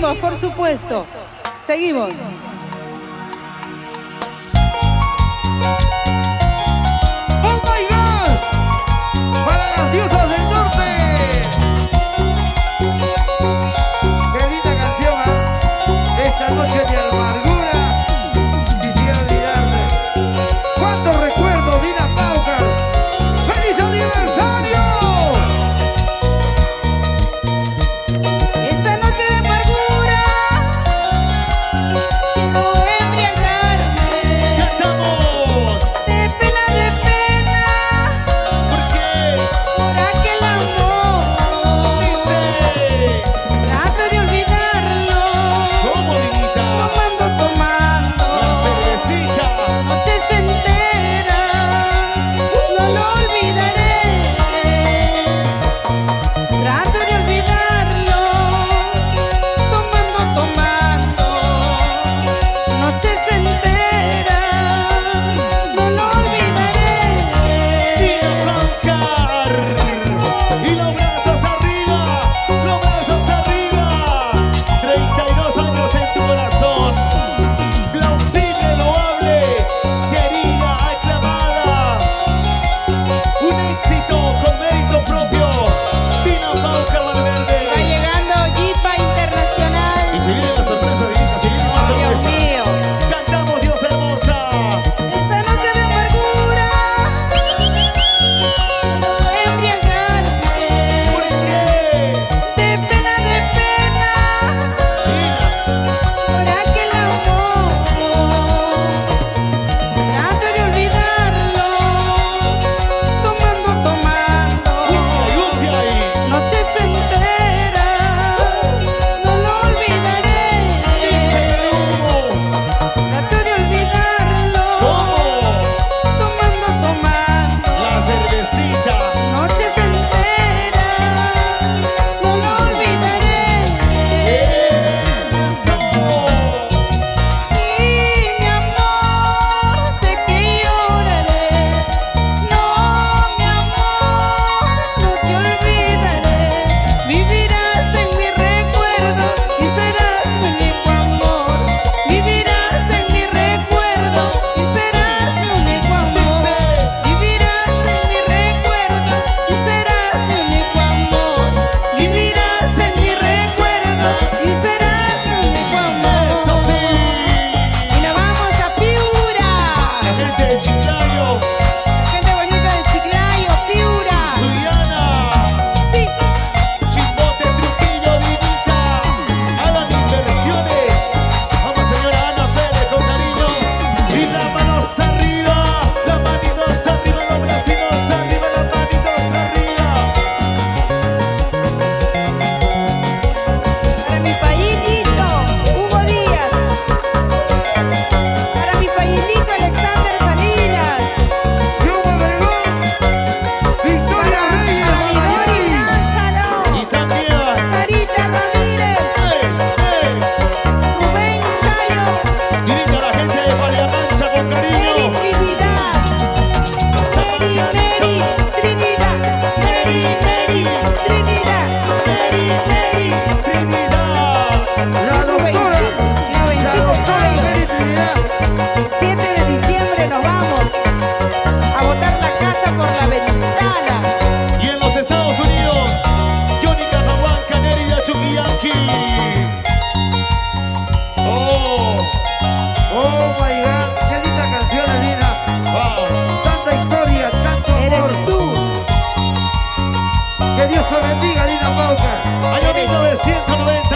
Seguimos, por supuesto. Seguimos. ¡Oh, my God! ¡Para las diosas del norte! ¡Qué linda canción, ¿eh? Esta noche de amargura quisiera olvidarte. ¡Cuántos recuerdos, Dina Paucar! ¡Feliz aniversario! Esta noche de amargura quiero embriagarme. ¡Cantamos! De pena, ¿Por qué? por aquel amor. Dice. Trato de olvidarlo. ¿Cómo, Dinita? Tomando. La cervecita. Noches enteras, no lo olvidaré. Trato de olvidarlo, tomando. Noches enteras, no lo olvidaré. Dina Paucar. Y los brazos arriba. Los brazos arriba. 32 años en tu corazón. Plausible, loable. Querida, aclamada. Un éxito con mérito propio. Dina Paucar Va Valverde. llegando Jipa Internacional. Y se viene la sorpresa, Dinita. Se viene más Dios sorpresa. mío. Cantamos, diosa hermosa. Esta noche de amargura quiero embriagarme. ¿Por qué? De pena, Dina. por aquel amor. Trato de olvidarlo, tomando. Lluvia ahí. Noches enteras, no lo olvidaré. Dice Perú. Trato de olvidarlo, ¿Cómo? tomando. La cervecita. Noches enteras, no lo olvidaré. Eso. Y mi amor, sé que lloraré. No, mi amor, no te olvidaré. Vivirás en mi recuerdo y serás mi único amor. Vivirás en mi recuerdo y serás mi único amor. Vivirás en mi recuerdo y serás mi único amor. Vivirás en mi recuerdo y serás mi único amor. Eso sí. Y nos vamos a Piura. La gente de Chiclayo. Gente bonita de Chiclayo, Piura. Suyana. Sí. Chimbote, Trujillo, Dinita. Hagan inversiones. Vamos, señora Ana Pérez, con cariño. Y las manos arriba. Las manitos arriba. Los bracitos arriba. Las manitos arriba. Para mi paisito, Hugo Díaz. Para mi paisito, Alexander Salinas. ¡Yuma Vergón! ¡Victoria Reyes, Para mi Guanayari! Dori Lázaro. Y San Diego. Sarita Ramírez. Rubén Tayo. Grita la gente de Paliamancha con Neri cariño. Trinidad. Neri Trinidad. Neri Trinidad. Trinidad. La doctora Mary Trinidad. 7 de diciembre nos vamos a botar la casa por la ventana. Y en los Estados Unidos, Johnny Cajahuanca, Nerida Chuquillanqui. Oh, ¡Oh, my God! ¡Qué linda canción, Dina! wow. Tanta historia, tanto amor. Eres tú. Que Dios te bendiga, Dina Paucar. Año 1990.